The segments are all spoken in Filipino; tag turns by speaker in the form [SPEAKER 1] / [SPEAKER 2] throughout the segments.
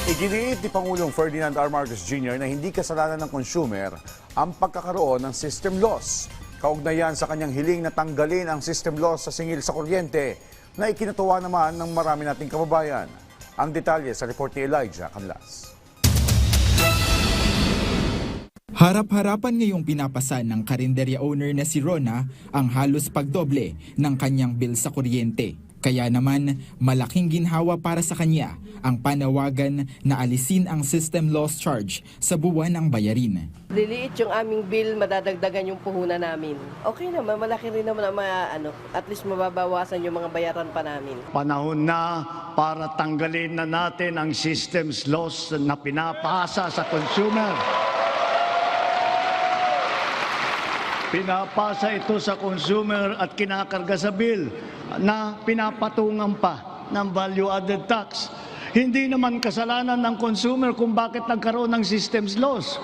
[SPEAKER 1] Iginiit ni Pangulong Ferdinand R. Marcos Jr. na hindi kasalanan ng consumer ang pagkakaroon ng system loss. Kaugnayan sa kanyang hiling na tanggalin ang system loss sa singil sa kuryente na ikinatuwa naman ng marami nating kababayan. Ang detalye sa report ni Elijah Canlas.
[SPEAKER 2] Harap-harapan ngayong pinapasan ng karinderya owner na si Rona ang halos pagdoble ng kanyang bill sa kuryente. Kaya naman, malaking ginhawa para sa kanya ang panawagan na alisin ang system loss charge sa buwan ng bayarin.
[SPEAKER 3] Liliit yung aming bill, madadagdagan yung puhunan namin. Okay naman, malaki rin naman ang at least mababawasan yung mga bayaran pa namin.
[SPEAKER 4] Panahon na para tanggalin na natin ang systems loss na pinapasa sa consumer. Pinapasa ito sa consumer at kinakarga sa bill na pinapatungan pa ng value-added tax. Hindi naman kasalanan ng consumer kung bakit nagkaroon ng systems loss.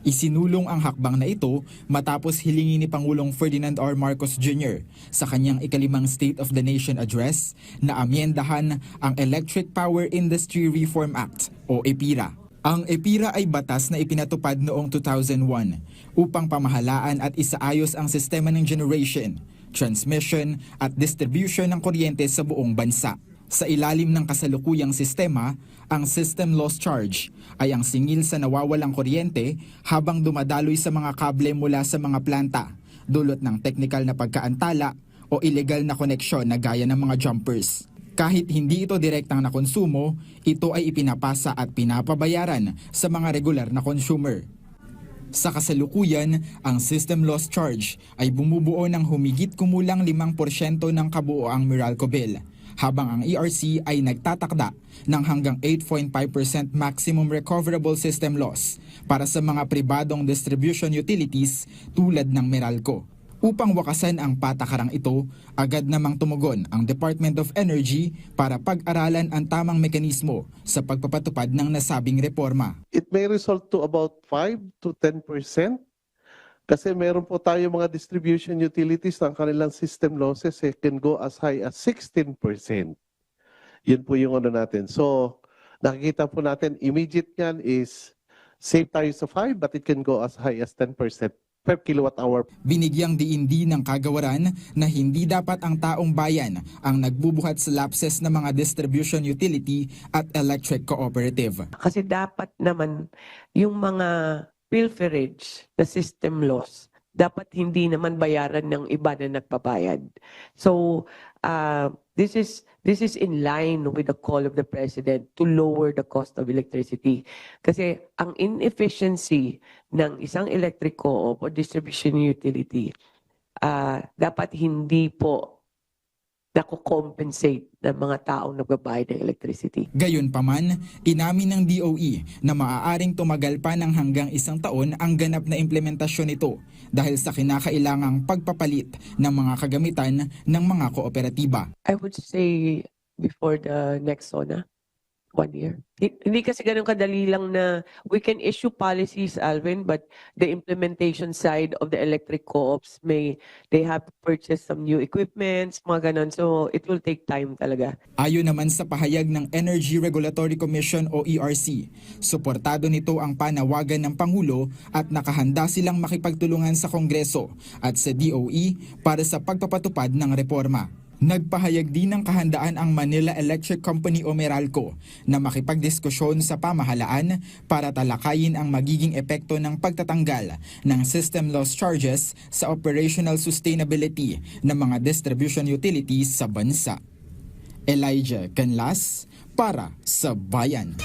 [SPEAKER 2] Isinulong ang hakbang na ito matapos hilingin ni Pangulong Ferdinand R. Marcos Jr. sa kanyang ikalimang State of the Nation Address na amyendahan ang Electric Power Industry Reform Act o EPIRA. Ang EPIRA ay batas na ipinatupad noong 2001 upang pamahalaan at isaayos ang sistema ng generation, transmission at distribution ng kuryente sa buong bansa. Sa ilalim ng kasalukuyang sistema, ang system loss charge ay ang singil sa nawawalang kuryente habang dumadaloy sa mga kable mula sa mga planta, dulot ng teknikal na pagkaantala o ilegal na koneksyon na gaya ng mga jumpers. Kahit hindi ito direktang nakonsumo, ito ay ipinapasa at pinapabayaran sa mga regular na consumer. Sa kasalukuyan, ang system loss charge ay bumubuo ng humigit kumulang 5% ng kabuoang Meralco bill, habang ang ERC ay nagtatakda ng hanggang 8.5% maximum recoverable system loss para sa mga pribadong distribution utilities tulad ng Meralco. Upang wakasan ang patakarang ito, agad namang tumugon ang Department of Energy para pag-aralan ang tamang mekanismo sa pagpapatupad ng nasabing reforma.
[SPEAKER 5] It may result to about 5 to 10% kasi meron po tayo mga distribution utilities ng kanilang system losses can go as high as 16%. Yun po yung ano natin. So nakikita po natin immediate yan is save tayo sa 5 but it can go as high as 10% per kilowatt hour.
[SPEAKER 2] Binigyang diin din ng kagawaran na hindi dapat ang taong bayan ang nagbubuhat sa lapses ng mga distribution utility at electric cooperative.
[SPEAKER 6] Kasi dapat naman yung mga pilferage na system loss, dapat hindi naman bayaran ng iba na nagbabayad. So this is in line with the call of the President to lower the cost of electricity. Kasi ang inefficiency ng isang electric co-op o distribution utility, dapat hindi po nako-compensate ng mga taong nagbabayad ng electricity.
[SPEAKER 2] Gayunpaman, inamin ng DOE na maaaring tumagal pa ng hanggang 1 taon ang ganap na implementasyon nito dahil sa kinakailangang pagpapalit ng mga kagamitan ng mga kooperatiba.
[SPEAKER 6] I would say before the next SONA, 1 year. Hindi kasi ganun kadali lang na we can issue policies, Alvin, but the implementation side of the electric co-ops they have to purchase some new equipments, mga ganun. So it will take time talaga.
[SPEAKER 2] Ayon naman sa pahayag ng Energy Regulatory Commission o ERC, suportado nito ang panawagan ng Pangulo at nakahanda silang makipagtulungan sa Kongreso at sa DOE para sa pagpapatupad ng reforma. Nagpahayag din ng kahandaan ang Manila Electric Company o Meralco na makipagdiskusyon sa pamahalaan para talakayin ang magiging epekto ng pagtatanggal ng system loss charges sa operational sustainability ng mga distribution utilities sa bansa. Elijah Canlas para sa Bayan.